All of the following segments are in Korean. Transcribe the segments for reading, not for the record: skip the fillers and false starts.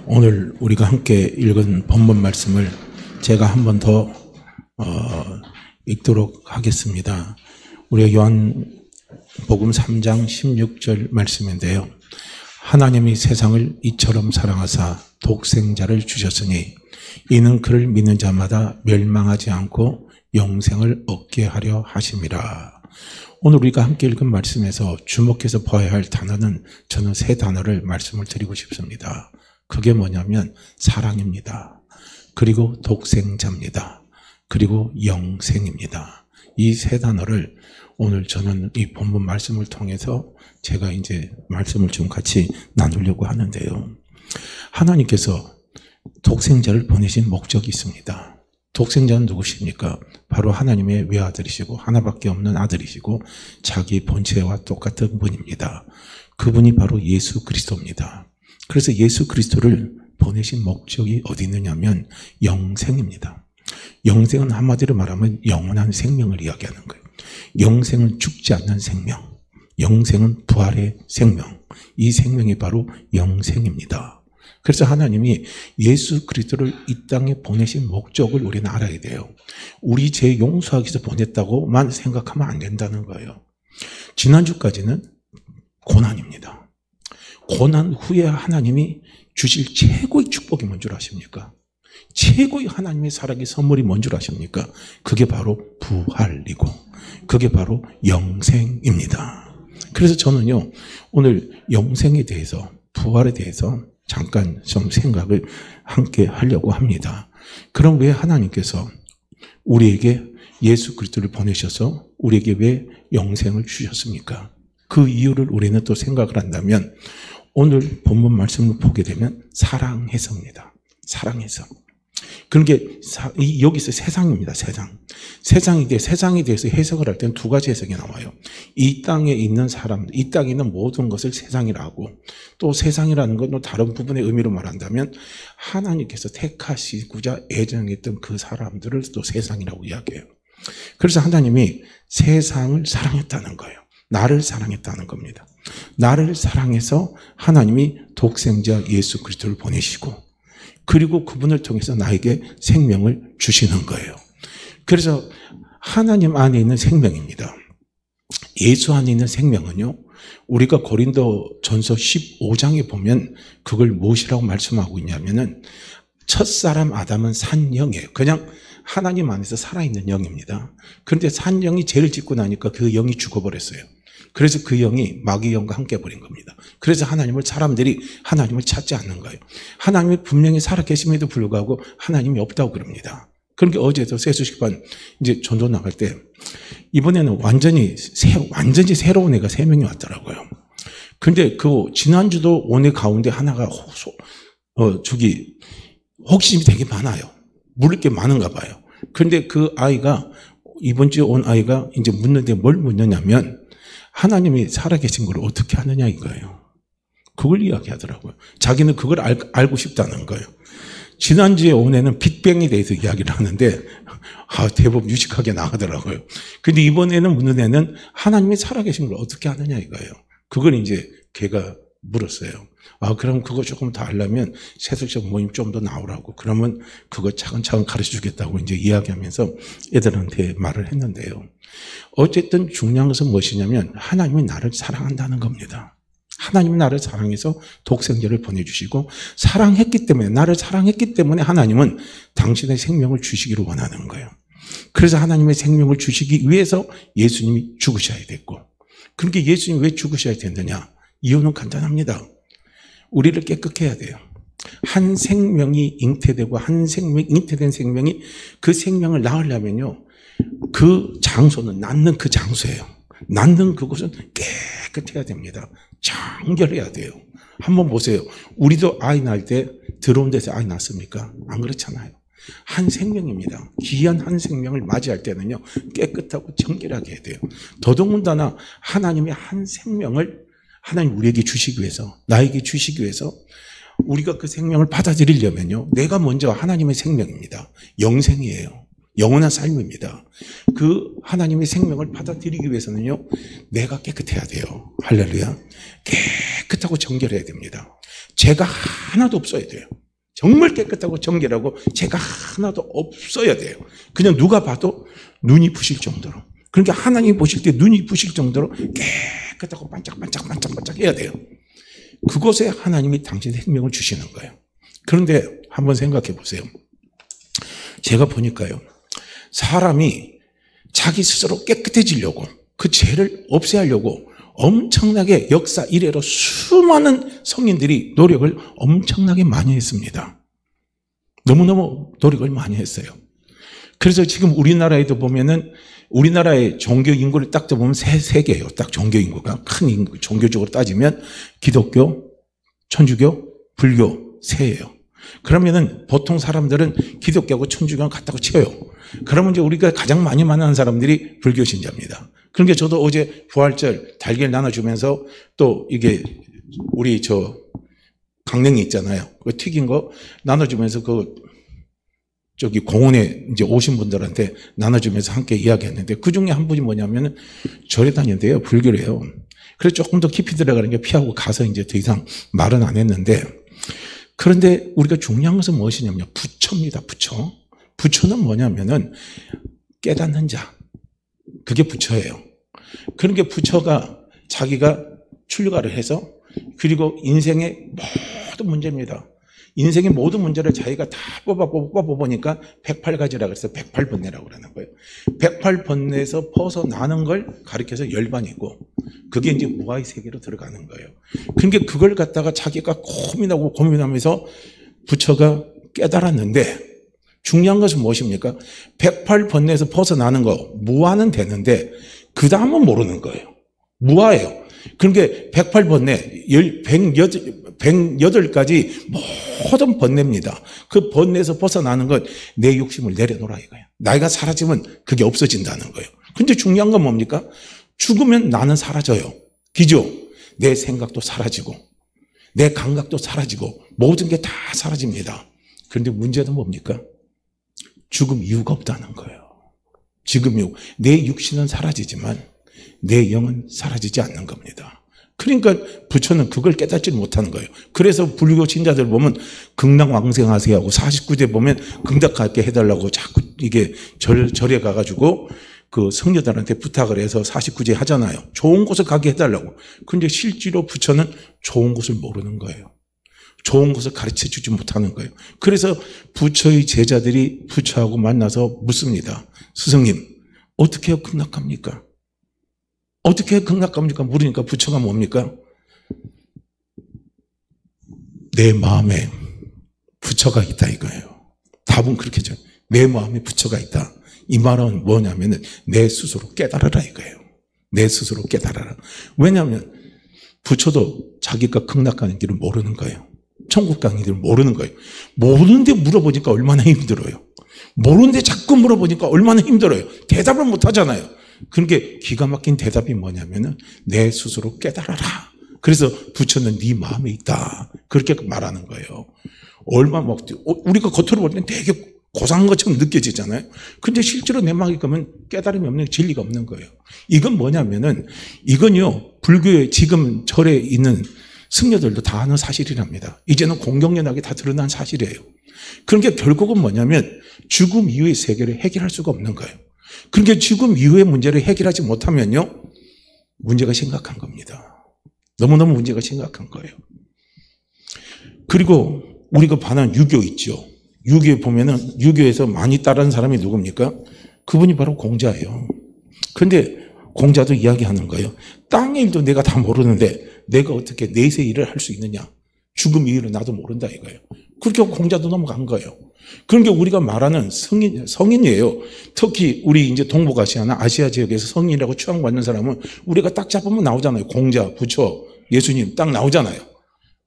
오늘 우리가 함께 읽은 본문 말씀을 제가 한 번 더 읽도록 하겠습니다. 우리가 요한복음 3장 16절 말씀인데요. 하나님이 세상을 이처럼 사랑하사 독생자를 주셨으니 이는 그를 믿는 자마다 멸망하지 않고 영생을 얻게 하려 하심이라. 오늘 우리가 함께 읽은 말씀에서 주목해서 봐야 할 단어는 저는 세 단어를 말씀을 드리고 싶습니다. 그게 뭐냐면 사랑입니다. 그리고 독생자입니다. 그리고 영생입니다. 이 세 단어를 오늘 저는 이 본문 말씀을 통해서 제가 이제 말씀을 좀 같이 나누려고 하는데요. 하나님께서 독생자를 보내신 목적이 있습니다. 독생자는 누구십니까? 바로 하나님의 외아들이시고 하나밖에 없는 아들이시고 자기 본체와 똑같은 분입니다. 그분이 바로 예수 그리스도입니다. 그래서 예수 그리스도를 보내신 목적이 어디 있느냐면 영생입니다. 영생은 한마디로 말하면 영원한 생명을 이야기하는 거예요. 영생은 죽지 않는 생명, 영생은 부활의 생명, 이 생명이 바로 영생입니다. 그래서 하나님이 예수 그리스도를 이 땅에 보내신 목적을 우리는 알아야 돼요. 우리 죄 용서하기 위해서 보냈다고만 생각하면 안 된다는 거예요. 지난주까지는 고난입니다. 고난 후에 하나님이 주실 최고의 축복이 뭔 줄 아십니까? 최고의 하나님의 사랑의 선물이 뭔 줄 아십니까? 그게 바로 부활이고 그게 바로 영생입니다. 그래서 저는요, 오늘 영생에 대해서, 부활에 대해서 잠깐 좀 생각을 함께 하려고 합니다. 그럼 왜 하나님께서 우리에게 예수 그리스도를 보내셔서 우리에게 왜 영생을 주셨습니까? 그 이유를 우리는 또 생각을 한다면 오늘 본문 말씀을 보게 되면 사랑해서입니다. 사랑해서. 그런 게 여기서 세상입니다. 세상. 세상에 대해서 해석을 할 때는 두 가지 해석이 나와요. 이 땅에 있는 사람들, 이 땅에 있는 모든 것을 세상이라고, 또 세상이라는 건 또 다른 부분의 의미로 말한다면 하나님께서 택하시고자 애정했던 그 사람들을 또 세상이라고 이야기해요. 그래서 하나님이 세상을 사랑했다는 거예요. 나를 사랑했다는 겁니다. 나를 사랑해서 하나님이 독생자 예수 그리스도를 보내시고 그리고 그분을 통해서 나에게 생명을 주시는 거예요. 그래서 하나님 안에 있는 생명입니다. 예수 안에 있는 생명은요, 우리가 고린도전서 15장에 보면 그걸 무엇이라고 말씀하고 있냐면은 첫사람 아담은 산 영이에요. 그냥 하나님 안에서 살아있는 영입니다. 그런데 산 영이 죄를 짓고 나니까 그 영이 죽어버렸어요. 그래서 그 영이 마귀의 영과 함께 버린 겁니다. 그래서 사람들이 하나님을 찾지 않는 거예요. 하나님이 분명히 살아계심에도 불구하고 하나님이 없다고 그럽니다. 그러니까 어제도 세수식반 이제 전도 나갈 때 이번에는 완전히 새로운 애가 3명이 왔더라고요. 근데 그 지난주도 온 애 가운데 하나가 호기심이 되게 많아요. 물을 게 많은가 봐요. 그런데 그 아이가 이번 주에 온 아이가 이제 묻는데 뭘 묻느냐면 하나님이 살아계신 걸 어떻게 하느냐 이거예요. 그걸 이야기하더라고요. 자기는 그걸 알고 싶다는 거예요. 지난주에 온 애는 빅뱅에 대해서 이야기를 하는데 대부분 유식하게 나가더라고요. 근데 이번에는 묻는 애는 하나님이 살아계신 걸 어떻게 하느냐 이거예요. 그걸 이제 걔가 물었어요. 그럼 그거 조금 더 알려면 세술적 모임 좀 더 나오라고. 그러면 그거 차근차근 가르쳐 주겠다고 이제 이야기하면서 애들한테 말을 했는데요. 어쨌든 중요한 것은 무엇이냐면 하나님이 나를 사랑한다는 겁니다. 하나님이 나를 사랑해서 독생자를 보내주시고 나를 사랑했기 때문에 하나님은 당신의 생명을 주시기를 원하는 거예요. 그래서 하나님의 생명을 주시기 위해서 예수님이 죽으셔야 됐고, 그렇게 예수님이 왜 죽으셔야 됐느냐? 이유는 간단합니다. 우리를 깨끗해야 돼요. 한 생명이 잉태되고 잉태된 생명이 그 생명을 낳으려면요, 그 장소는 낳는 그 장소예요. 낳는 그곳은 깨끗해야 됩니다. 정결해야 돼요. 한번 보세요. 우리도 아이 낳을 때 더러운 데서 아이 낳습니까? 안 그렇잖아요. 한 생명입니다. 귀한 한 생명을 맞이할 때는요, 깨끗하고 정결하게 해야 돼요. 더더군다나 하나님의 한 생명을 하나님 우리에게 주시기 위해서, 나에게 주시기 위해서 우리가 그 생명을 받아들이려면요, 내가 먼저 하나님의 생명입니다. 영생이에요. 영원한 삶입니다. 그 하나님의 생명을 받아들이기 위해서는요, 내가 깨끗해야 돼요. 할렐루야. 깨끗하고 정결해야 됩니다. 죄가 하나도 없어야 돼요. 정말 깨끗하고 정결하고 죄가 하나도 없어야 돼요. 그냥 누가 봐도 눈이 부실 정도로. 그러니까 하나님 보실 때 눈이 부실 정도로 깨끗하고 반짝반짝 해야 돼요. 그곳에 하나님이 당신의 생명을 주시는 거예요. 그런데 한번 생각해 보세요. 제가 보니까요, 사람이 자기 스스로 깨끗해지려고, 그 죄를 없애려고 엄청나게 역사 이래로 수많은 성인들이 노력을 엄청나게 많이 했습니다. 너무너무 노력을 많이 했어요. 그래서 지금 우리나라에도 보면은 우리나라의 종교 인구를 딱 보면 세 개예요. 딱 종교 인구가 큰 인구, 종교적으로 따지면 기독교, 천주교, 불교 세예요. 그러면은 보통 사람들은 기독교하고 천주교는 같다고 쳐요. 그러면 이제 우리가 가장 많이 만나는 사람들이 불교 신자입니다. 그러니까 저도 어제 부활절 달걀 나눠주면서 또 이게 우리 강냉이 있잖아요. 그 튀긴 거 나눠주면서 저기 공원에 이제 오신 분들한테 나눠주면서 함께 이야기했는데 그 중에 한 분이 뭐냐면 절에 다니는데요. 불교래요. 그래서 조금 더 깊이 들어가는 게 피하고 가서 이제 더 이상 말은 안 했는데, 그런데 우리가 중요한 것은 무엇이냐면요. 부처입니다. 부처. 부처는 뭐냐면은 깨닫는 자. 그게 부처예요. 그러니까 부처가 자기가 출가를 해서, 그리고 인생의 모든 문제입니다. 인생의 모든 문제를 자기가 다 뽑아보니까 108가지라고 해서 108번뇌라고 그러는 거예요. 108번뇌에서 벗어나는 걸 가리켜서 열반이고, 그게 이제 무아의 세계로 들어가는 거예요. 그러니까 그걸 갖다가 자기가 고민하면서 부처가 깨달았는데, 중요한 것은 무엇입니까? 108번뇌에서 벗어나는 거, 무아는 되는데 그 다음은 모르는 거예요. 무아예요. 그러니까 108번뇌, 108가지 모든 번뇌입니다. 그 번뇌에서 벗어나는 건 내 욕심을 내려놓으라 이거예요. 나이가 사라지면 그게 없어진다는 거예요. 근데 중요한 건 뭡니까? 죽으면 나는 사라져요. 기죠? 내 생각도 사라지고 내 감각도 사라지고 모든 게 다 사라집니다. 그런데 문제는 뭡니까? 죽음 이유가 없다는 거예요. 지금 내 육신은 사라지지만 내 영은 사라지지 않는 겁니다. 그러니까 부처는 그걸 깨닫지 못하는 거예요. 그래서 불교 신자들 보면 극락왕생하세요 하고 49제 보면 극락하게 해달라고 자꾸 이게 절에 가가지고 그 성녀들한테 부탁을 해서 49제 하잖아요. 좋은 곳을 가게 해달라고. 그런데 실제로 부처는 좋은 곳을 모르는 거예요. 좋은 것을 가르쳐 주지 못하는 거예요. 그래서 부처의 제자들이 부처하고 만나서 묻습니다. 스승님, 어떻게 극락합니까? 어떻게 극락합니까? 물으니까 부처가 뭡니까? 내 마음에 부처가 있다 이거예요. 답은 그렇게 죠. 내 마음에 부처가 있다. 이 말은 뭐냐면 내 스스로 깨달아라 이거예요. 내 스스로 깨달아라. 왜냐하면 부처도 자기가 극락가는 길을 모르는 거예요. 천국 가는 길을 모르는 거예요. 모르는데 물어보니까 얼마나 힘들어요. 모르는데 자꾸 물어보니까 얼마나 힘들어요. 대답을 못 하잖아요. 그러니까 기가 막힌 대답이 뭐냐면은 내 스스로 깨달아라. 그래서 부처는 네 마음에 있다. 그렇게 말하는 거예요. 얼마나 우리가 겉으로 볼 때는 되게 고상한 것처럼 느껴지잖아요. 근데 실제로 내 마음에 가면 깨달음이 없는, 진리가 없는 거예요. 이건 뭐냐면은 이건요, 불교의 지금 절에 있는 승려들도 다 아는 사실이랍니다. 이제는 공경연하게 다 드러난 사실이에요. 그러니까 결국은 뭐냐면 죽음 이후의 세계를 해결할 수가 없는 거예요. 그러니까 죽음 이후의 문제를 해결하지 못하면요, 문제가 심각한 겁니다. 너무너무 문제가 심각한 거예요. 그리고 우리가 반한 유교 있죠. 유교에 보면은 유교에서 많이 따르는 사람이 누굽니까? 그분이 바로 공자예요. 그런데 공자도 이야기하는 거예요. 땅의 일도 내가 다 모르는데 내가 어떻게 내세 일을 할 수 있느냐. 죽음 이유를 나도 모른다 이거예요. 그렇게 공자도 넘어간 거예요. 그러니까 우리가 말하는 성인이에요. 특히 우리 이제 동북아시아나 아시아 지역에서 성인이라고 추앙받는 사람은 우리가 딱 잡으면 나오잖아요. 공자, 부처, 예수님 딱 나오잖아요.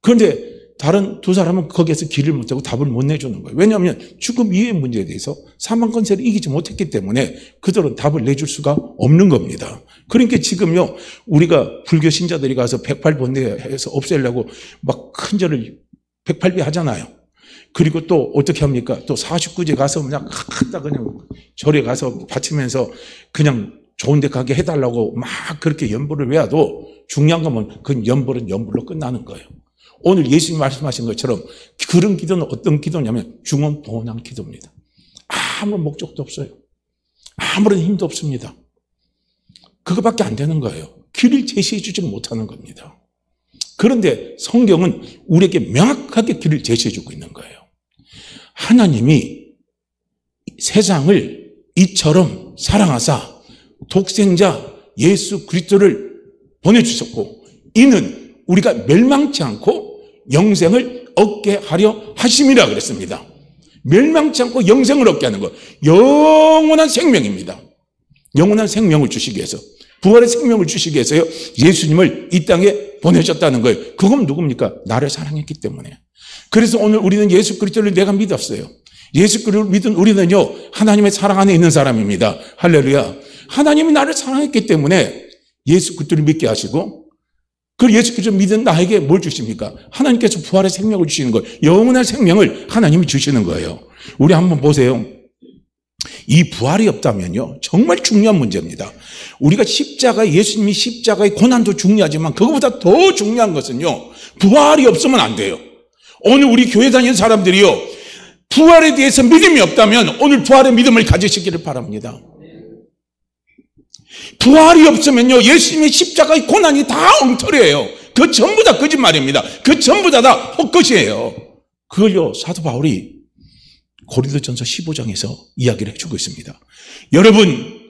그런데 다른 두 사람은 거기에서 길을 못 잡고 답을 못 내주는 거예요. 왜냐하면 죽음 이후의 문제에 대해서 사망 권세를 이기지 못했기 때문에 그들은 답을 내줄 수가 없는 겁니다. 그러니까 지금요, 우리가 불교 신자들이 가서 108번뇌에서 없애려고 막 큰 절을 108배 하잖아요. 그리고 또 어떻게 합니까? 또 49제 가서 그냥 절에 가서 바치면서 그냥 좋은 데 가게 해달라고 막 그렇게 연불을 외워도 중요한 건 그 연불은 연불로 끝나는 거예요. 오늘 예수님이 말씀하신 것처럼 그런 기도는 어떤 기도냐면 중언부언한 기도입니다. 아무런 목적도 없어요. 아무런 힘도 없습니다. 그거밖에 안 되는 거예요. 길을 제시해 주지 못하는 겁니다. 그런데 성경은 우리에게 명확하게 길을 제시해 주고 있는 거예요. 하나님이 세상을 이처럼 사랑하사 독생자 예수 그리스도를 보내주셨고 이는 우리가 멸망치 않고 영생을 얻게 하려 하심이라 그랬습니다. 멸망치 않고 영생을 얻게 하는 것, 영원한 생명입니다. 영원한 생명을 주시기 위해서, 부활의 생명을 주시기 위해서요, 예수님을 이 땅에 보내셨다는 거예요. 그건 누굽니까? 나를 사랑했기 때문에. 그래서 오늘 우리는 예수 그리스도를 내가 믿었어요. 예수 그리스도를 믿은 우리는요, 하나님의 사랑 안에 있는 사람입니다. 할렐루야. 하나님이 나를 사랑했기 때문에 예수 그리스도를 믿게 하시고, 그 예수 그리스도를 믿은 나에게 뭘 주십니까? 하나님께서 부활의 생명을 주시는 거예요. 영원한 생명을 하나님이 주시는 거예요. 우리 한번 보세요. 이 부활이 없다면요, 정말 중요한 문제입니다. 우리가 예수님이 십자가의 고난도 중요하지만 그것보다 더 중요한 것은요, 부활이 없으면 안 돼요. 오늘 우리 교회 다니는 사람들이요, 부활에 대해서 믿음이 없다면 오늘 부활의 믿음을 가지시기를 바랍니다. 부활이 없으면요, 예수님의 십자가의 고난이 다 엉터리예요. 그 전부 다 거짓말입니다. 그 전부 다 헛것이에요. 그걸요, 사도 바울이 고린도전서 15장에서 이야기를 해주고 있습니다. 여러분,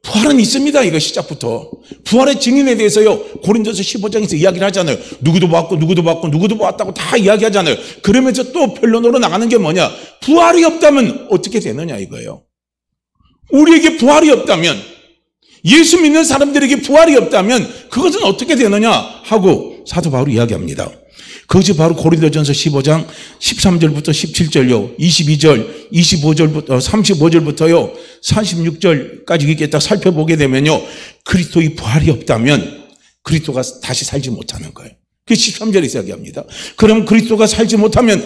부활은 있습니다. 이거 시작부터. 부활의 증인에 대해서요, 고린도전서 15장에서 이야기를 하잖아요. 누구도 봤고 누구도 봤고 누구도 봤다고 다 이야기하잖아요. 그러면서 또 변론으로 나가는 게 뭐냐? 부활이 없다면 어떻게 되느냐 이거예요. 우리에게 부활이 없다면, 예수 믿는 사람들에게 부활이 없다면 그것은 어떻게 되느냐 하고 사도 바울이 이야기합니다. 그것이 바로 고린도전서 15장 13절부터 17절요, 22절, 25절부터 35절부터요, 46절까지 이렇게 딱 살펴보게 되면요, 그리스도의 부활이 없다면 그리스도가 다시 살지 못하는 거예요. 그 13절에서 이야기합니다. 그럼 그리스도가 살지 못하면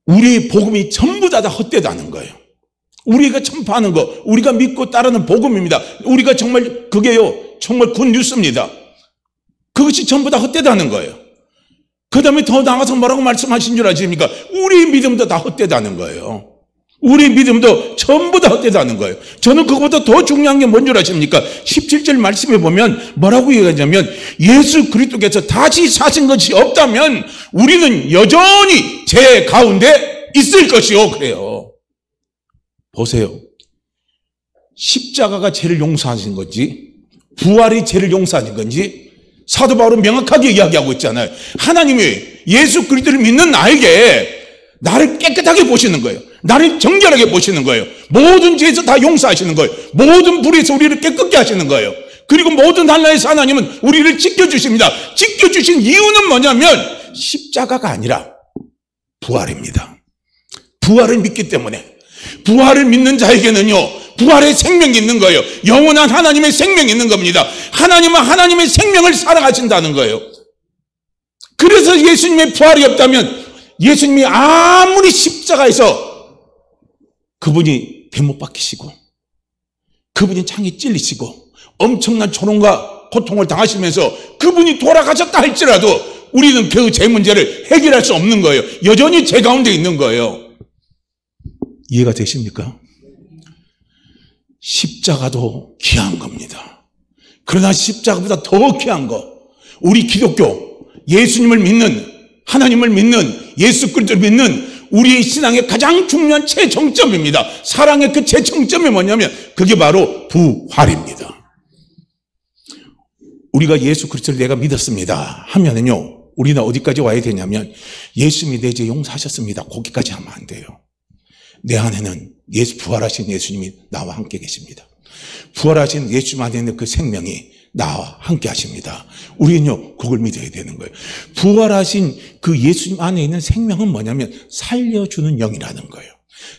우리의 복음이 전부 다 헛되다는 거예요. 우리가 전파하는 거, 우리가 믿고 따르는 복음입니다. 우리가 정말 그게요, 정말 굿뉴스입니다. 그것이 전부 다 헛되다는 거예요. 그 다음에 더 나가서 뭐라고 말씀하신 줄 아십니까? 우리 믿음도 다 헛되다는 거예요. 우리 믿음도 전부 다 헛되다는 거예요. 저는 그것보다 더 중요한 게 뭔 줄 아십니까? 17절 말씀에 보면 뭐라고 얘기하냐면, 예수 그리스도께서 다시 사신 것이 없다면 우리는 여전히 죄 가운데 있을 것이요. 그래요. 보세요. 십자가가 죄를 용서하신 건지 부활이 죄를 용서하신 건지 사도 바울은 명확하게 이야기하고 있잖아요. 하나님이 예수 그리스도를 믿는 나에게 나를 깨끗하게 보시는 거예요. 나를 정결하게 보시는 거예요. 모든 죄에서 다 용서하시는 거예요. 모든 불의에서 우리를 깨끗게 하시는 거예요. 그리고 모든 한나라에서 하나님은 우리를 지켜주십니다. 지켜주신 이유는 뭐냐면 십자가가 아니라 부활입니다. 부활을 믿기 때문에, 부활을 믿는 자에게는요, 부활의 생명이 있는 거예요. 영원한 하나님의 생명이 있는 겁니다. 하나님은 하나님의 생명을 사랑하신다는 거예요. 그래서 예수님의 부활이 없다면, 예수님이 아무리 십자가에서 그분이 대못 박히시고 그분이 창에 찔리시고 엄청난 조롱과 고통을 당하시면서 그분이 돌아가셨다 할지라도 우리는 그 죄 문제를 해결할 수 없는 거예요. 여전히 죄 가운데 있는 거예요. 이해가 되십니까? 십자가도 귀한 겁니다. 그러나 십자가보다 더 귀한 거, 우리 기독교, 예수님을 믿는, 하나님을 믿는, 예수 그리스도를 믿는 우리의 신앙의 가장 중요한 최정점입니다. 사랑의 그 최정점이 뭐냐면 그게 바로 부활입니다. 우리가 예수 그리스도를 내가 믿었습니다 하면은요, 우리는 어디까지 와야 되냐면, 예수님이 내 죄 용서하셨습니다, 거기까지 하면 안 돼요. 내 안에는 부활하신 예수님이 나와 함께 계십니다. 부활하신 예수님 안에 있는 그 생명이 나와 함께 하십니다. 우리는요, 그걸 믿어야 되는 거예요. 부활하신 그 예수님 안에 있는 생명은 뭐냐면 살려주는 영이라는 거예요.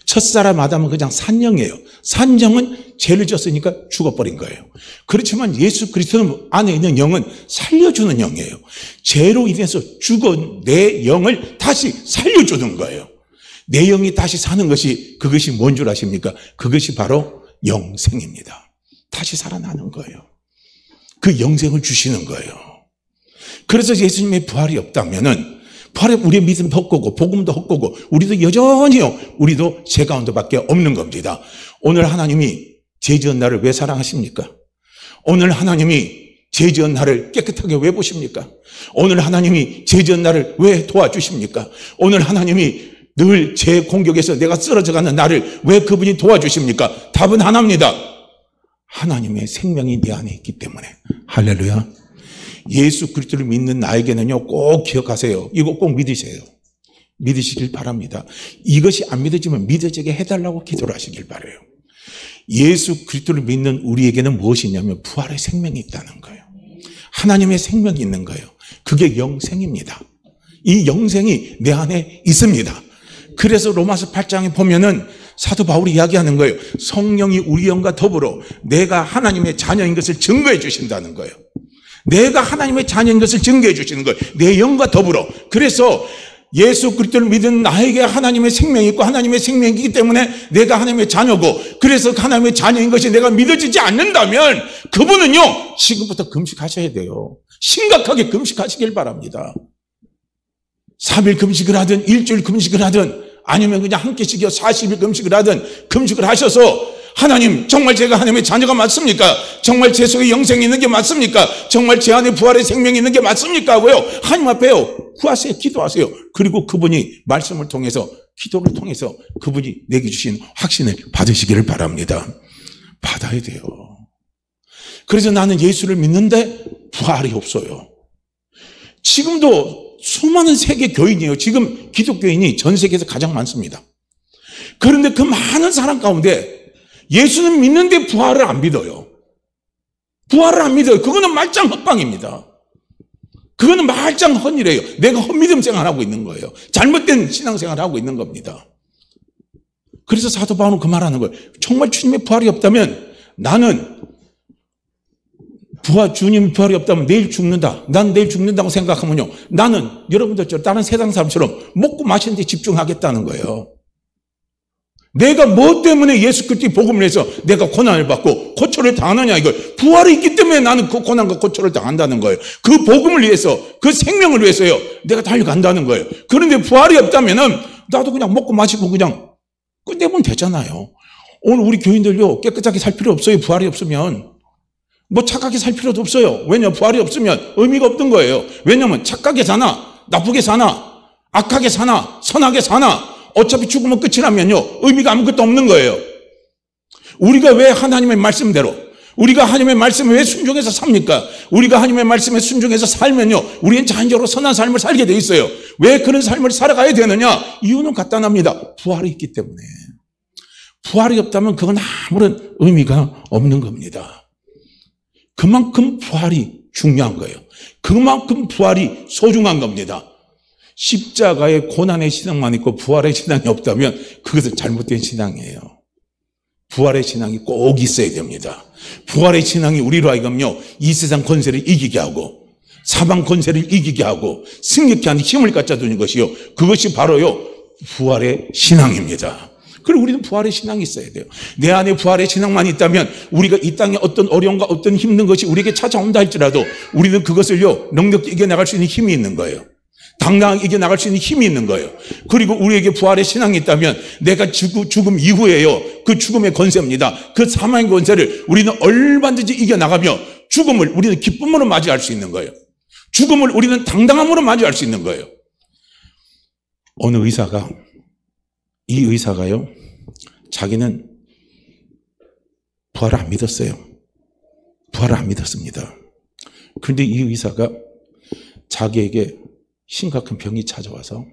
첫사람 아담은 그냥 산영이에요. 산영은 죄를 졌으니까 죽어버린 거예요. 그렇지만 예수 그리스도 안에 있는 영은 살려주는 영이에요. 죄로 인해서 죽은 내 영을 다시 살려주는 거예요. 내 영이 다시 사는 것이, 그것이 뭔 줄 아십니까? 그것이 바로 영생입니다. 다시 살아나는 거예요. 그 영생을 주시는 거예요. 그래서 예수님의 부활이 없다면은 부활에 우리의 믿음도 헛고고 복음도 헛고고 우리도 여전히요 우리도 죄 가운데밖에 없는 겁니다. 오늘 하나님이 죄 지은 나를 왜 사랑하십니까? 오늘 하나님이 죄 지은 나를 깨끗하게 왜 보십니까? 오늘 하나님이 죄 지은 나를 왜 도와주십니까? 오늘 하나님이 늘 제 공격에서 내가 쓰러져가는 나를 왜 그분이 도와주십니까? 답은 하나입니다. 하나님의 생명이 내 안에 있기 때문에. 할렐루야. 예수 그리스도를 믿는 나에게는요 꼭 기억하세요. 이거 꼭 믿으세요. 믿으시길 바랍니다. 이것이 안 믿어지면 믿어지게 해달라고 기도를 하시길 바라요. 예수 그리스도를 믿는 우리에게는 무엇이 있냐면 부활의 생명이 있다는 거예요. 하나님의 생명이 있는 거예요. 그게 영생입니다. 이 영생이 내 안에 있습니다. 그래서 로마서 8장에 보면은 사도 바울이 이야기하는 거예요. 성령이 우리 영과 더불어 내가 하나님의 자녀인 것을 증거해 주신다는 거예요. 내가 하나님의 자녀인 것을 증거해 주시는 거예요. 내 영과 더불어. 그래서 예수 그리스도를 믿은 나에게 하나님의 생명이 있고 하나님의 생명이 있기 때문에 내가 하나님의 자녀고, 그래서 하나님의 자녀인 것이 내가 믿어지지 않는다면 그분은요 지금부터 금식하셔야 돼요. 심각하게 금식하시길 바랍니다. 3일 금식을 하든 일주일 금식을 하든 아니면 그냥 한 끼씩이요 40일 금식을 하든 금식을 하셔서 하나님 정말 제가 하나님의 자녀가 맞습니까? 정말 제 속에 영생이 있는 게 맞습니까? 정말 제 안에 부활의 생명이 있는 게 맞습니까? 하고요 하나님 앞에요 구하세요. 기도하세요. 그리고 그분이 말씀을 통해서 기도를 통해서 그분이 내게 주신 확신을 받으시기를 바랍니다. 받아야 돼요. 그래서 나는 예수를 믿는데 부활이 없어요. 지금도 수많은 세계 교인이에요. 지금 기독교인이 전 세계에서 가장 많습니다. 그런데 그 많은 사람 가운데 예수는 믿는데 부활을 안 믿어요. 부활을 안 믿어요. 그거는 말짱 헛방입니다. 그거는 말짱 헛일이에요. 내가 헛믿음 생활하고 있는 거예요. 잘못된 신앙생활을 하고 있는 겁니다. 그래서 사도 바울은 그 말하는 거예요. 정말 주님의 부활이 없다면 나는 주님의 부활이 없다면 내일 죽는다. 난 내일 죽는다고 생각하면요 나는 여러분들처럼 다른 세상 사람처럼 먹고 마시는 데 집중하겠다는 거예요. 내가 뭐 때문에 예수 그리스도의 복음을 해서 내가 고난을 받고 고초를 당하느냐 이걸 부활이 있기 때문에 나는 그 고난과 고초를 당한다는 거예요. 그 복음을 위해서 그 생명을 위해서요 내가 달려간다는 거예요. 그런데 부활이 없다면은 나도 그냥 먹고 마시고 그냥 끝내면 되잖아요. 오늘 우리 교인들요 깨끗하게 살 필요 없어요. 부활이 없으면 뭐 착하게 살 필요도 없어요. 왜냐 부활이 없으면 의미가 없던 거예요. 왜냐면 착하게 사나 나쁘게 사나 악하게 사나 선하게 사나 어차피 죽으면 끝이라면요 의미가 아무것도 없는 거예요. 우리가 왜 하나님의 말씀대로 우리가 하나님의 말씀에 왜 순종해서 삽니까? 우리가 하나님의 말씀에 순종해서 살면요 우리는 자연적으로 선한 삶을 살게 돼 있어요. 왜 그런 삶을 살아가야 되느냐? 이유는 간단합니다. 부활이 있기 때문에. 부활이 없다면 그건 아무런 의미가 없는 겁니다. 그만큼 부활이 중요한 거예요. 그만큼 부활이 소중한 겁니다. 십자가의 고난의 신앙만 있고 부활의 신앙이 없다면 그것은 잘못된 신앙이에요. 부활의 신앙이 꼭 있어야 됩니다. 부활의 신앙이 우리로 하여금요 이 세상 권세를 이기게 하고 사방 권세를 이기게 하고 승리케 하는 힘을 갖다 주는 것이요 그것이 바로요 부활의 신앙입니다. 그리고 우리는 부활의 신앙이 있어야 돼요. 내 안에 부활의 신앙만 있다면 우리가 이 땅에 어떤 어려움과 어떤 힘든 것이 우리에게 찾아온다 할지라도 우리는 그것을요 넉넉히 이겨나갈 수 있는 힘이 있는 거예요. 당당하게 이겨나갈 수 있는 힘이 있는 거예요. 그리고 우리에게 부활의 신앙이 있다면 내가 죽음 이후에요 그 죽음의 권세입니다. 그 사망의 권세를 우리는 얼마든지 이겨나가며 죽음을 우리는 기쁨으로 맞이할 수 있는 거예요. 죽음을 우리는 당당함으로 맞이할 수 있는 거예요. 어느 이 의사가요 자기는 부활을 안 믿었어요. 부활을 안 믿었습니다. 그런데 이 의사가 자기에게 심각한 병이 찾아와서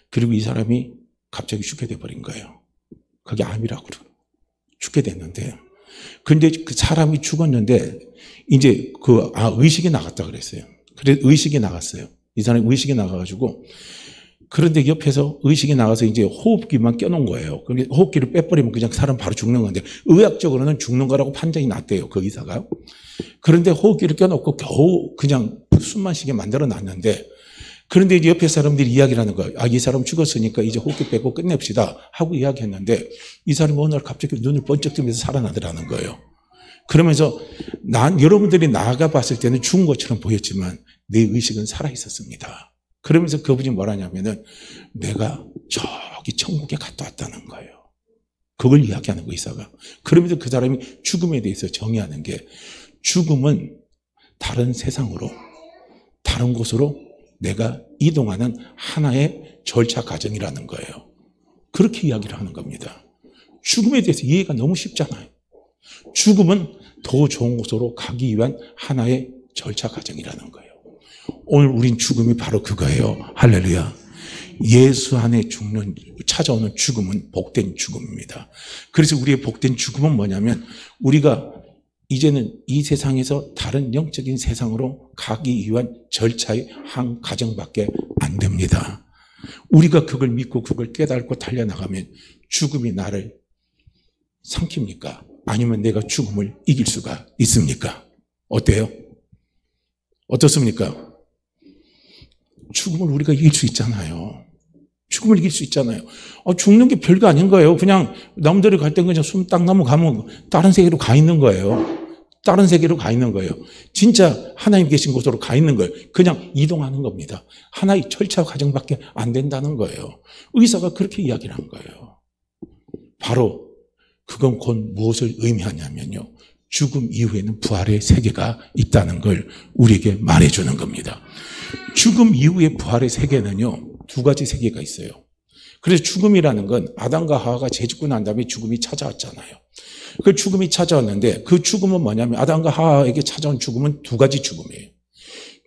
그리고 이 사람이 갑자기 죽게 돼버린 거예요. 그게 암이라고 죽게 됐는데 근데 그 사람이 죽었는데 이제 의식이 나갔다 그랬어요. 그래서 의식이 나갔어요. 이 사람이 의식이 나가가지고 그런데 옆에서 의식이 나가서 이제 호흡기만 껴놓은 거예요. 그런데 호흡기를 빼버리면 그냥 사람 바로 죽는 건데 의학적으로는 죽는 거라고 판정이 났대요. 그 의사가. 그런데 호흡기를 껴놓고 겨우 그냥 숨만 쉬게 만들어 놨는데 그런데 이제 옆에 사람들이 이야기를 하는 거예요. 이 사람 죽었으니까 이제 호흡기 빼고 끝냅시다 하고 이야기했는데 이 사람이 어느 날 갑자기 눈을 번쩍 뜨면서 살아나더라는 거예요. 그러면서 여러분들이 나가 봤을 때는 죽은 것처럼 보였지만 내 의식은 살아있었습니다. 그러면서 그분이 뭐라냐면은 내가 저기 천국에 갔다 왔다는 거예요. 그걸 이야기하는 거, 의사가. 그러면서 그 사람이 죽음에 대해서 정의하는 게, 죽음은 다른 세상으로, 다른 곳으로 내가 이동하는 하나의 절차 과정이라는 거예요. 그렇게 이야기를 하는 겁니다. 죽음에 대해서 이해가 너무 쉽잖아요. 죽음은 더 좋은 곳으로 가기 위한 하나의 절차 과정이라는 거예요. 오늘 우린 죽음이 바로 그거예요. 할렐루야. 예수 안에 찾아오는 죽음은 복된 죽음입니다. 그래서 우리의 복된 죽음은 뭐냐면, 우리가 이제는 이 세상에서 다른 영적인 세상으로 가기 위한 절차의 한 과정밖에 안 됩니다. 우리가 그걸 믿고 그걸 깨닫고 달려나가면 죽음이 나를 삼킵니까? 아니면 내가 죽음을 이길 수가 있습니까? 어때요? 어떻습니까? 죽음을 우리가 이길 수 있잖아요. 죽음을 이길 수 있잖아요. 죽는 게 별거 아닌 거예요. 그냥 남들이 갈 땐 그냥 숨 딱 넘어가면 다른 세계로 가 있는 거예요. 다른 세계로 가 있는 거예요. 진짜 하나님 계신 곳으로 가 있는 거예요. 그냥 이동하는 겁니다. 하나의 절차 과정밖에 안 된다는 거예요. 의사가 그렇게 이야기를 한 거예요. 바로 그건 곧 무엇을 의미하냐면요, 죽음 이후에는 부활의 세계가 있다는 걸 우리에게 말해주는 겁니다. 죽음 이후의 부활의 세계는요, 두 가지 세계가 있어요. 그래서 죽음이라는 건 아담과 하와가 죄짓고 난 다음에 죽음이 찾아왔잖아요. 그 죽음이 찾아왔는데, 그 죽음은 뭐냐면, 아담과 하와에게 찾아온 죽음은 두 가지 죽음이에요.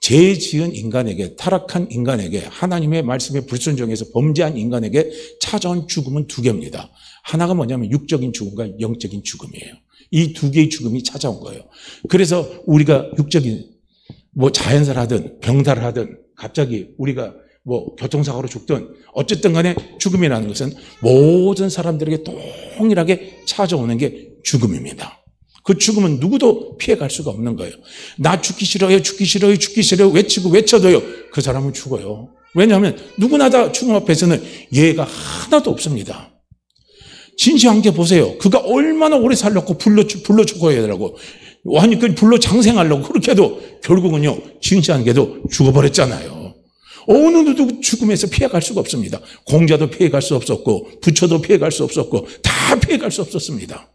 죄 지은 인간에게, 타락한 인간에게, 하나님의 말씀에 불순종해서 범죄한 인간에게 찾아온 죽음은 두 개입니다. 하나가 뭐냐면 육적인 죽음과 영적인 죽음이에요. 이 두 개의 죽음이 찾아온 거예요. 그래서 우리가 육적인, 자연사를 하든 병사를 하든 갑자기 우리가 교통사고로 죽든 어쨌든 간에 죽음이라는 것은 모든 사람들에게 동일하게 찾아오는 게 죽음입니다. 그 죽음은 누구도 피해갈 수가 없는 거예요. 나 죽기 싫어요, 죽기 싫어요, 죽기 싫어요 외치고 외쳐도요, 그 사람은 죽어요. 왜냐하면 누구나 다 죽음 앞에서는 예의가 하나도 없습니다. 진시황 제 보세요. 그가 얼마나 오래 살려고 불러 죽어야 되라고, 아니 그 불러 장생하려고 그렇게 해도 결국은요, 진시황께도 죽어버렸잖아요. 어느 누구 죽음에서 피해갈 수가 없습니다. 공자도 피해갈 수 없었고, 부처도 피해갈 수 없었고, 다 피해갈 수 없었습니다.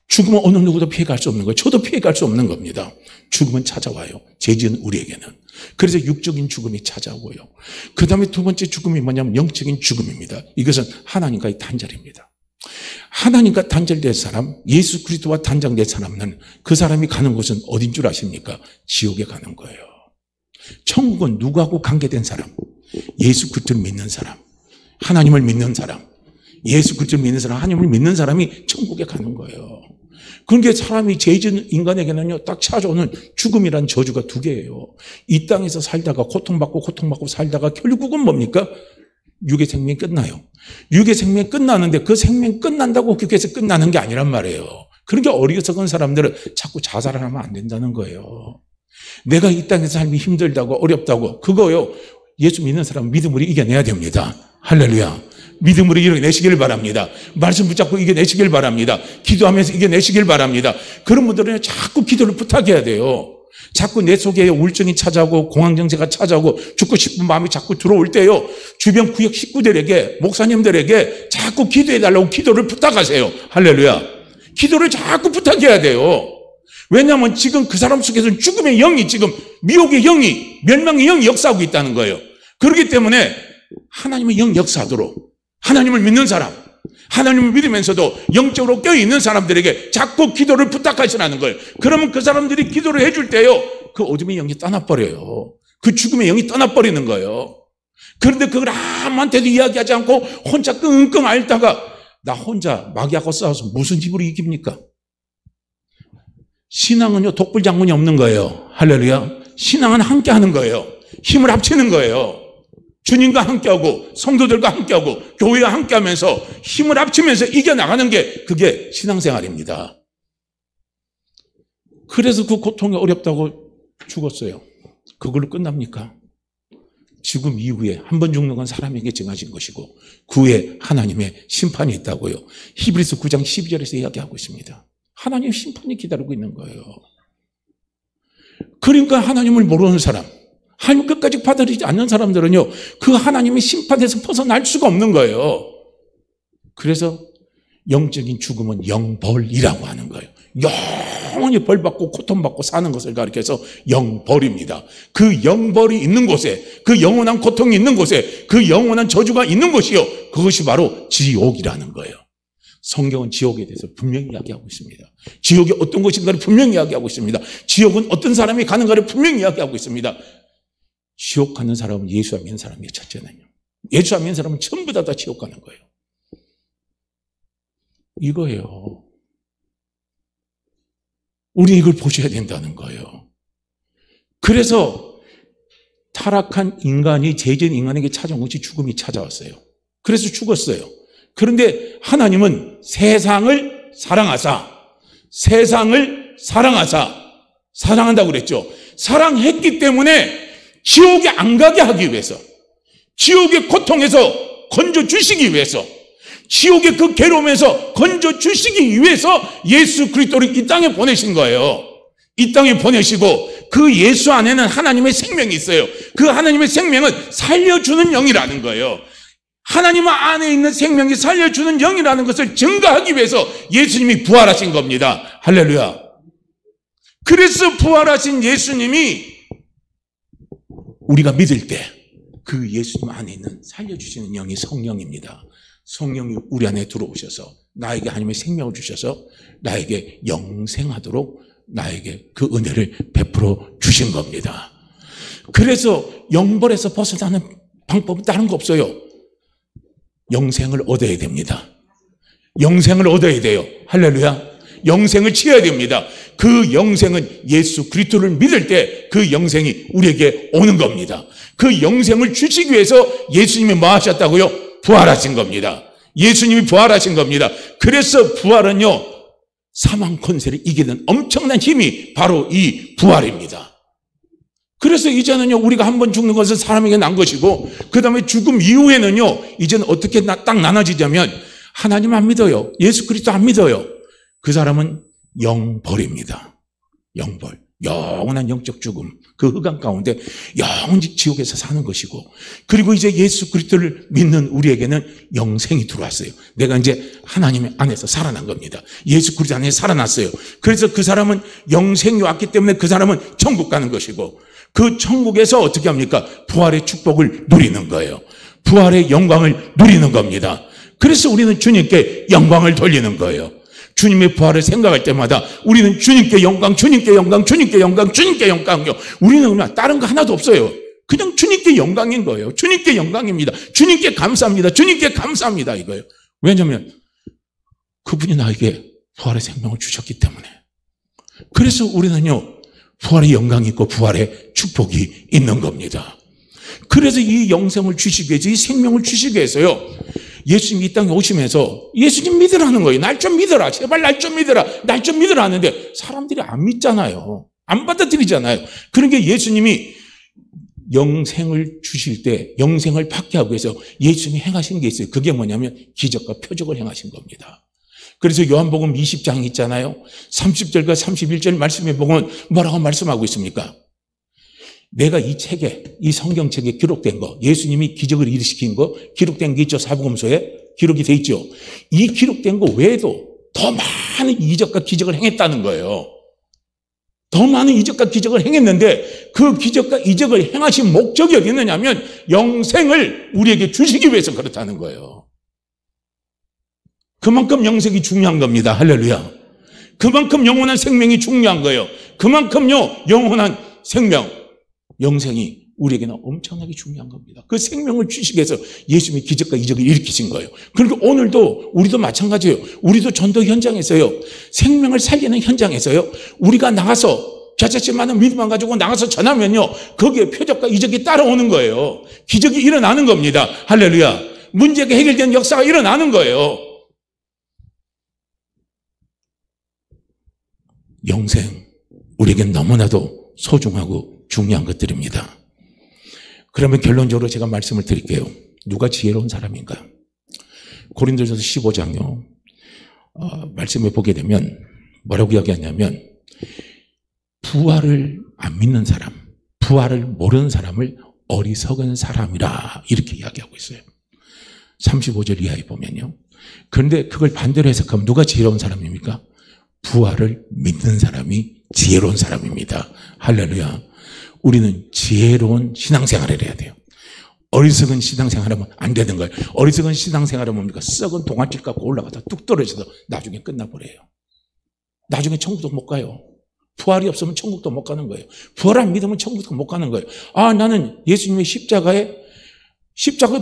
죽음은 어느 누구도 피해갈 수 없는 거예요. 저도 피해갈 수 없는 겁니다. 죽음은 찾아와요. 죄 지은 우리에게는. 그래서 육적인 죽음이 찾아오고요. 그 다음에 두 번째 죽음이 뭐냐면 영적인 죽음입니다. 이것은 하나님과의 단절입니다. 하나님과 단절된 사람, 예수 그리스도와 단절된 사람은 그 사람이 가는 곳은 어딘 줄 아십니까? 지옥에 가는 거예요. 천국은 누구하고 관계된 사람? 예수 그리스도를 믿는 사람, 하나님을 믿는 사람, 예수 그리스도를 믿는 사람, 하나님을 믿는 사람이 천국에 가는 거예요. 그러니까 사람이 죄 지은 인간에게는요, 딱 찾아오는 죽음이란 저주가 두 개예요. 이 땅에서 살다가 고통받고 살다가 결국은 뭡니까? 육의 생명이 끝나요. 육의 생명이 끝나는데 그 생명이 끝난다고 그렇게 해서 끝나는 게 아니란 말이에요. 그러니까 어리석은 사람들은 자꾸 자살을 하면 안 된다는 거예요. 내가 이 땅에서 삶이 힘들다고 어렵다고, 그거요, 예수 믿는 사람은 믿음으로 이겨내야 됩니다. 할렐루야. 믿음으로 이겨내시길 바랍니다. 말씀 붙잡고 이겨내시길 바랍니다. 기도하면서 이겨내시길 바랍니다. 그런 분들은 자꾸 기도를 부탁해야 돼요. 자꾸 내 속에 우울증이 찾아오고 공황정세가 찾아오고 죽고 싶은 마음이 자꾸 들어올 때요, 주변 구역 식구들에게, 목사님들에게 자꾸 기도해달라고 기도를 부탁하세요. 할렐루야. 기도를 자꾸 부탁해야 돼요. 왜냐하면 지금 그 사람 속에서는 죽음의 영이, 지금 미혹의 영이, 멸망의 영이 역사하고 있다는 거예요. 그렇기 때문에 하나님의 영 역사하도록 하나님을 믿는 사람, 하나님을 믿으면서도 영적으로 껴있는 사람들에게 자꾸 기도를 부탁하시라는 거예요. 그러면 그 사람들이 기도를 해줄 때요, 그 어둠의 영이 떠나버려요. 그 죽음의 영이 떠나버리는 거예요. 그런데 그걸 아무한테도 이야기하지 않고 혼자 끙끙 앓다가, 나 혼자 마귀하고 싸워서 무슨 힘으로 이깁니까? 신앙은요, 독불장군이 없는 거예요. 할렐루야. 신앙은 함께 하는 거예요. 힘을 합치는 거예요. 주님과 함께하고 성도들과 함께하고 교회와 함께하면서 힘을 합치면서 이겨나가는 게, 그게 신앙생활입니다. 그래서 그 고통이 어렵다고 죽었어요. 그걸로 끝납니까? 죽음 이후에 한 번 죽는 건 사람에게 정하신 것이고 그 후에 하나님의 심판이 있다고요. 히브리서 9장 12절에서 이야기하고 있습니다. 하나님의 심판이 기다리고 있는 거예요. 그러니까 하나님을 모르는 사람, 하나님 끝까지 받아들이지 않는 사람들은요, 그 하나님의 심판에서 벗어날 수가 없는 거예요. 그래서 영적인 죽음은 영벌이라고 하는 거예요. 영원히 벌받고 고통받고 사는 것을 가리켜서 영벌입니다. 그 영벌이 있는 곳에, 그 영원한 고통이 있는 곳에, 그 영원한 저주가 있는 곳이요, 그것이 바로 지옥이라는 거예요. 성경은 지옥에 대해서 분명히 이야기하고 있습니다. 지옥이 어떤 곳인가를 분명히 이야기하고 있습니다. 지옥은 어떤 사람이 가는가를 분명히 이야기하고 있습니다. 지옥 가는 사람은 예수 안 믿는 사람이에요. 첫째는요. 예수 안 믿는 사람은 전부 다 지옥 가는 거예요. 이거예요. 우리 이걸 보셔야 된다는 거예요. 그래서 타락한 인간이 죄진 인간에게 찾아온 것이 죽음이 찾아왔어요. 그래서 죽었어요. 그런데 하나님은 세상을 사랑하사 사랑한다고 그랬죠. 사랑했기 때문에 지옥에 안 가게 하기 위해서, 지옥의 고통에서 건져주시기 위해서, 지옥의 그 괴로움에서 건져주시기 위해서 예수 그리스도를 이 땅에 보내신 거예요. 이 땅에 보내시고 그 예수 안에는 하나님의 생명이 있어요. 그 하나님의 생명은 살려주는 영이라는 거예요. 하나님 안에 있는 생명이 살려주는 영이라는 것을 증거하기 위해서 예수님이 부활하신 겁니다. 할렐루야. 그래서 부활하신 예수님이 우리가 믿을 때 그 예수님 안에 있는 살려주시는 영이 성령입니다. 성령이 우리 안에 들어오셔서 나에게 하나님의 생명을 주셔서 나에게 영생하도록 나에게 그 은혜를 베풀어 주신 겁니다. 그래서 영벌에서 벗어나는 방법은 다른 거 없어요. 영생을 얻어야 됩니다. 영생을 얻어야 돼요. 할렐루야. 영생을 취해야 됩니다. 그 영생은 예수 그리스도를 믿을 때 그 영생이 우리에게 오는 겁니다. 그 영생을 주시기 위해서 예수님이 뭐 하셨다고요? 부활하신 겁니다. 예수님이 부활하신 겁니다. 그래서 부활은요, 사망 권세를 이기는 엄청난 힘이 바로 이 부활입니다. 그래서 이제는요, 우리가 한 번 죽는 것은 사람에게 난 것이고, 그 다음에 죽음 이후에는요, 이제는 어떻게 딱 나눠지자면, 하나님 안 믿어요. 예수 그리스도 안 믿어요. 그 사람은 영벌입니다. 영벌. 영원한 영적 죽음. 그 흑암 가운데 영원히 지옥에서 사는 것이고, 그리고 이제 예수 그리스도를 믿는 우리에게는 영생이 들어왔어요. 내가 이제 하나님 안에서 살아난 겁니다. 예수 그리스도 안에 살아났어요. 그래서 그 사람은 영생이 왔기 때문에 그 사람은 천국 가는 것이고, 그 천국에서 어떻게 합니까? 부활의 축복을 누리는 거예요. 부활의 영광을 누리는 겁니다. 그래서 우리는 주님께 영광을 돌리는 거예요. 주님의 부활을 생각할 때마다 우리는 주님께 영광, 주님께 영광, 주님께 영광, 주님께 영광이요. 우리는 다른 거 하나도 없어요. 그냥 주님께 영광인 거예요. 주님께 영광입니다. 주님께 감사합니다. 주님께 감사합니다. 이거예요. 왜냐하면 그분이 나에게 부활의 생명을 주셨기 때문에. 그래서 우리는요, 부활의 영광이 있고 부활의 축복이 있는 겁니다. 그래서 이 영생을 주시기 위해서, 이 생명을 주시기 위해서요, 예수님이 이 땅에 오시면서 예수님 믿으라는 거예요. 날 좀 믿어라. 제발 날 좀 믿어라. 날 좀 믿으라 하는데 사람들이 안 믿잖아요. 안 받아들이잖아요. 그러니까 예수님이 영생을 주실 때 영생을 받게 하기 위해서 예수님이 행하신 게 있어요. 그게 뭐냐면 기적과 표적을 행하신 겁니다. 그래서 요한복음 20장 있잖아요. 30절과 31절 말씀에 보면 뭐라고 말씀하고 있습니까? 내가 이 책에, 이 성경책에 기록된 거, 예수님이 기적을 일으키신 거 기록된 게 있죠. 사복음서에 기록이 돼 있죠. 이 기록된 거 외에도 더 많은 이적과 기적을 행했다는 거예요. 더 많은 이적과 기적을 행했는데 그 기적과 이적을 행하신 목적이 어디 있느냐면 영생을 우리에게 주시기 위해서 그렇다는 거예요. 그만큼 영생이 중요한 겁니다. 할렐루야. 그만큼 영원한 생명이 중요한 거예요. 그만큼요, 영원한 생명, 영생이 우리에게는 엄청나게 중요한 겁니다. 그 생명을 주시기 위해서 예수님이 기적과 이적을 일으키신 거예요. 그리고 오늘도 우리도 마찬가지예요. 우리도 전도 현장에서요, 생명을 살리는 현장에서요, 우리가 나가서 자칫만한 믿음만 가지고 나가서 전하면요, 거기에 표적과 이적이 따라오는 거예요. 기적이 일어나는 겁니다. 할렐루야. 문제가 해결된 역사가 일어나는 거예요. 영생, 우리에겐 너무나도 소중하고 중요한 것들입니다. 그러면 결론적으로 제가 말씀을 드릴게요. 누가 지혜로운 사람인가? 고린도전서 15장요. 말씀을 보게 되면 뭐라고 이야기하냐면 부활을 안 믿는 사람, 부활을 모르는 사람을 어리석은 사람이라 이렇게 이야기하고 있어요. 35절 이하에 보면요. 그런데 그걸 반대로 해석하면 누가 지혜로운 사람입니까? 부활을 믿는 사람이 지혜로운 사람입니다. 할렐루야. 우리는 지혜로운 신앙생활을 해야 돼요. 어리석은 신앙생활하면 안 되는 거예요. 어리석은 신앙생활은 뭡니까? 썩은 동아줄 갖고 올라가다 뚝 떨어져서 나중에 끝나버려요. 나중에 천국도 못 가요. 부활이 없으면 천국도 못 가는 거예요. 부활 안 믿으면 천국도 못 가는 거예요. 나는 예수님의 십자가의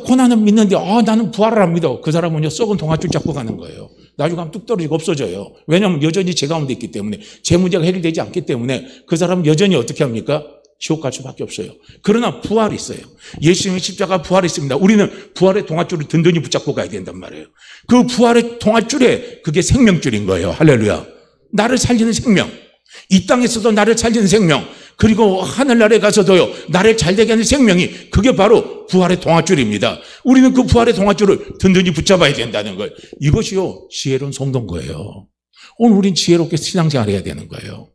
고난은 믿는데 나는 부활을 안 믿어. 그 사람은요 썩은 동아줄 잡고 가는 거예요. 나중에 가면 뚝 떨어지고 없어져요. 왜냐하면 여전히 죄 가운데 있기 때문에, 죄 문제가 해결되지 않기 때문에 그 사람은 여전히 어떻게 합니까? 지옥 갈 수밖에 없어요. 그러나 부활이 있어요. 예수님의 십자가 부활이 있습니다. 우리는 부활의 동아줄을 든든히 붙잡고 가야 된단 말이에요. 그 부활의 동아줄에 그게 생명줄인 거예요. 할렐루야. 나를 살리는 생명, 이 땅에서도 나를 살리는 생명, 그리고 하늘나라에 가서도요 나를 잘되게 하는 생명이, 그게 바로 부활의 동아줄입니다. 우리는 그 부활의 동아줄을 든든히 붙잡아야 된다는 거예요. 이것이요 지혜로운 성도인 거예요. 오늘 우린 지혜롭게 신앙생활 해야 되는 거예요.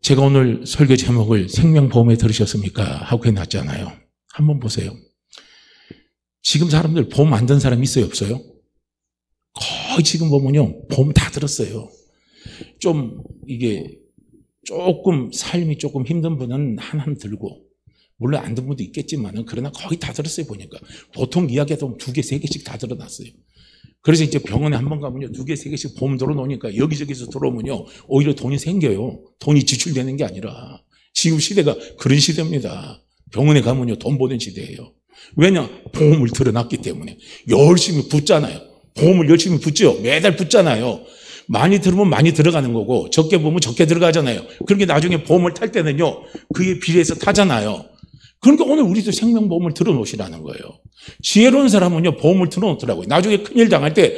제가 오늘 설교 제목을 생명보험에 들으셨습니까? 하고 해놨잖아요. 한번 보세요. 지금 사람들 보험 안 든 사람 있어요? 없어요? 거의 지금 보면요 보험 다 들었어요. 좀 이게 조금 삶이 조금 힘든 분은 하나 들고, 물론 안 든 분도 있겠지만은 그러나 거의 다 들었어요. 보니까 보통 이야기하다 보면 2개, 3개씩 다 들어놨어요. 그래서 이제 병원에 한번 가면요 2개, 3개씩 보험 들어놓으니까 여기저기서 들어오면요 오히려 돈이 생겨요. 돈이 지출되는 게 아니라. 지금 시대가 그런 시대입니다. 병원에 가면요 돈 버는 시대예요. 왜냐? 보험을 들어놨기 때문에. 열심히 붙잖아요. 보험을 열심히 붙죠. 매달 붙잖아요. 많이 들으면 많이 들어가는 거고 적게 보면 적게 들어가잖아요. 그렇게 나중에 보험을 탈 때는요 그에 비례해서 타잖아요. 그러니까 오늘 우리도 생명보험을 들어놓으시라는 거예요. 지혜로운 사람은요 보험을 들어놓더라고요. 나중에 큰일 당할 때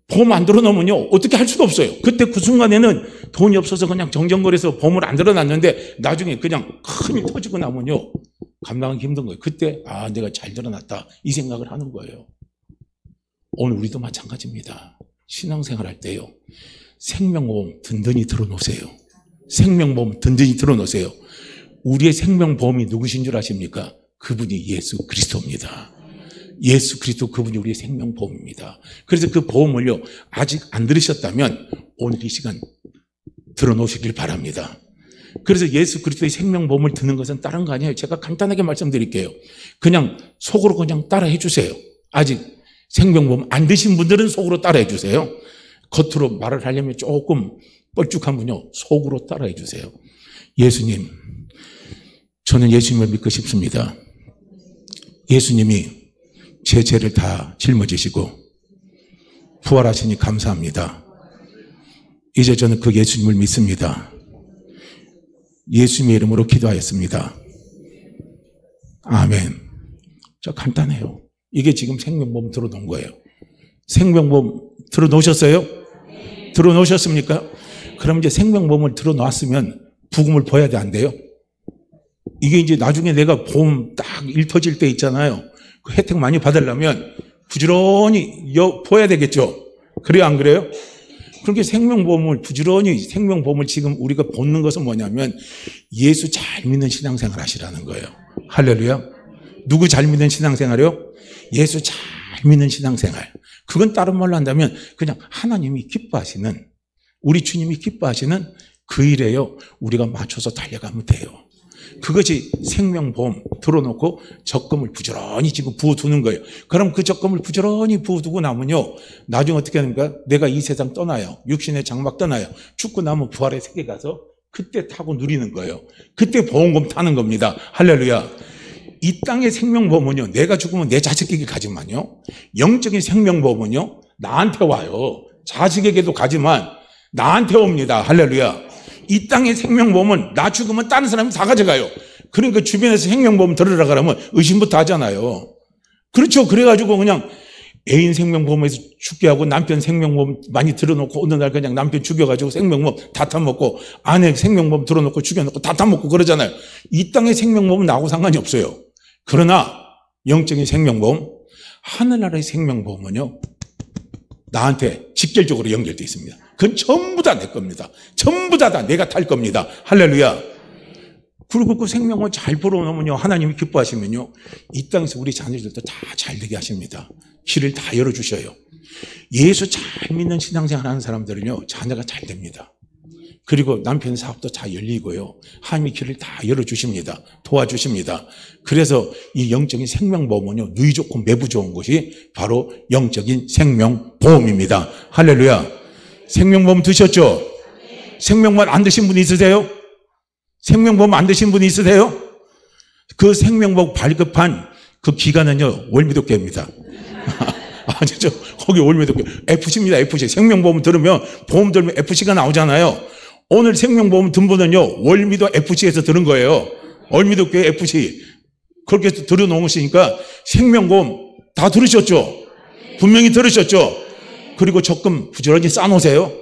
보험 안 들어놓으면요 어떻게 할 수가 없어요. 그때 그 순간에는 돈이 없어서 그냥 정정거려서 보험을 안 들어놨는데 나중에 그냥 큰일 터지고 나면요 감당하기 힘든 거예요. 그때 내가 잘 들어놨다 이 생각을 하는 거예요. 오늘 우리도 마찬가지입니다. 신앙생활 할 때요 생명보험 든든히 들어놓으세요. 생명보험 든든히 들어놓으세요. 우리의 생명보험이 누구신 줄 아십니까? 그분이 예수 그리스도입니다. 예수 그리스도, 그분이 우리의 생명보험입니다. 그래서 그 보험을요 아직 안 들으셨다면 오늘 이 시간 들어놓으시길 바랍니다. 그래서 예수 그리스도의 생명보험을 드는 것은 다른 거 아니에요. 제가 간단하게 말씀드릴게요. 그냥 속으로 그냥 따라해 주세요. 아직 생명보험 안 드신 분들은 속으로 따라해 주세요. 겉으로 말을 하려면 조금 뻘쭉하면요 속으로 따라해 주세요. 예수님, 저는 예수님을 믿고 싶습니다. 예수님이 제 죄를 다 짊어지시고 부활하시니 감사합니다. 이제 저는 그 예수님을 믿습니다. 예수님의 이름으로 기도하였습니다. 아멘. 저 간단해요. 이게 지금 생명보험 들어놓은 거예요. 생명보험 들어놓으셨어요? 들어놓으셨습니까? 그럼 이제 생명보험을 들어놨으면 부금을 봐야 돼, 안 돼요? 이게 이제 나중에 내가 보험 딱 일 터질 때 있잖아요. 그 혜택 많이 받으려면 부지런히 봐야 되겠죠? 그래요, 안 그래요? 그렇게 생명보험을 부지런히, 생명보험을 지금 우리가 보는 것은 뭐냐면 예수 잘 믿는 신앙생활 하시라는 거예요. 할렐루야. 누구 잘 믿는 신앙생활이요? 예수 잘 믿는 신앙생활. 그건 다른 말로 한다면 그냥 하나님이 기뻐하시는, 우리 주님이 기뻐하시는 그 일에요 우리가 맞춰서 달려가면 돼요. 그것이 생명보험 들어놓고 적금을 부지런히 지금 부어두는 거예요. 그럼 그 적금을 부지런히 부어두고 나면요 나중에 어떻게 하는가? 내가 이 세상 떠나요. 육신의 장막 떠나요. 죽고 나면 부활의 세계 가서 그때 타고 누리는 거예요. 그때 보험금 타는 겁니다. 할렐루야. 이 땅의 생명보험은요 내가 죽으면 내 자식에게 가지만요 영적인 생명보험은요 나한테 와요. 자식에게도 가지만 나한테 옵니다. 할렐루야. 이 땅의 생명보험은 나 죽으면 다른 사람이 다 가져가요. 그러니까 주변에서 생명보험 들으라 그러면 의심부터 하잖아요. 그렇죠. 그래가지고 그냥 애인 생명보험에서 죽게 하고 남편 생명보험 많이 들어놓고 어느 날 그냥 남편 죽여가지고 생명보험 다 타먹고 아내 생명보험 들어놓고 죽여놓고 다 타먹고 그러잖아요. 이 땅의 생명보험은 나하고 상관이 없어요. 그러나 영적인 생명보험, 하늘나라의 생명보험은요 나한테 직결적으로 연결되어 있습니다. 그건 전부 다 내 겁니다. 전부 다 내가 탈 겁니다. 할렐루야. 그리고 그 생명을 잘 불어넣으면요, 하나님이 기뻐하시면요, 이 땅에서 우리 자녀들도 다 잘되게 하십니다. 길을 다 열어주셔요. 예수 잘 믿는 신앙생활 하는 사람들은요, 자녀가 잘 됩니다. 그리고 남편 사업도 잘 열리고요, 하나님이 길을 다 열어주십니다. 도와주십니다. 그래서 이 영적인 생명보험은요, 누이 좋고 매부 좋은 것이 바로 영적인 생명보험입니다. 할렐루야. 생명보험 드셨죠? 생명보험 안 드신 분 있으세요? 생명보험 안 드신 분 있으세요? 그 생명보험 발급한 그 기간은요, 월미도교입니다. 아시죠? 거기 월미도교. FC입니다, FC. 생명보험 들으면, 보험 들으면 FC가 나오잖아요. 오늘 생명보험 든 분은요, 월미도 FC에서 들은 거예요. 월미도교회 FC. 그렇게 들어놓으시니까 생명보험 다 들으셨죠? 분명히 들으셨죠? 그리고 적금 부지런히 쌓아놓으세요.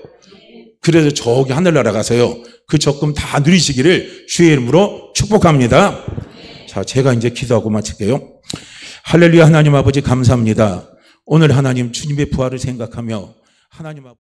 그래서 저기 하늘나라 가서요, 그 적금 다 누리시기를 주의 이름으로 축복합니다. 자, 제가 이제 기도하고 마칠게요. 할렐루야. 하나님 아버지 감사합니다. 오늘 하나님 주님의 부활을 생각하며 하나님 아버지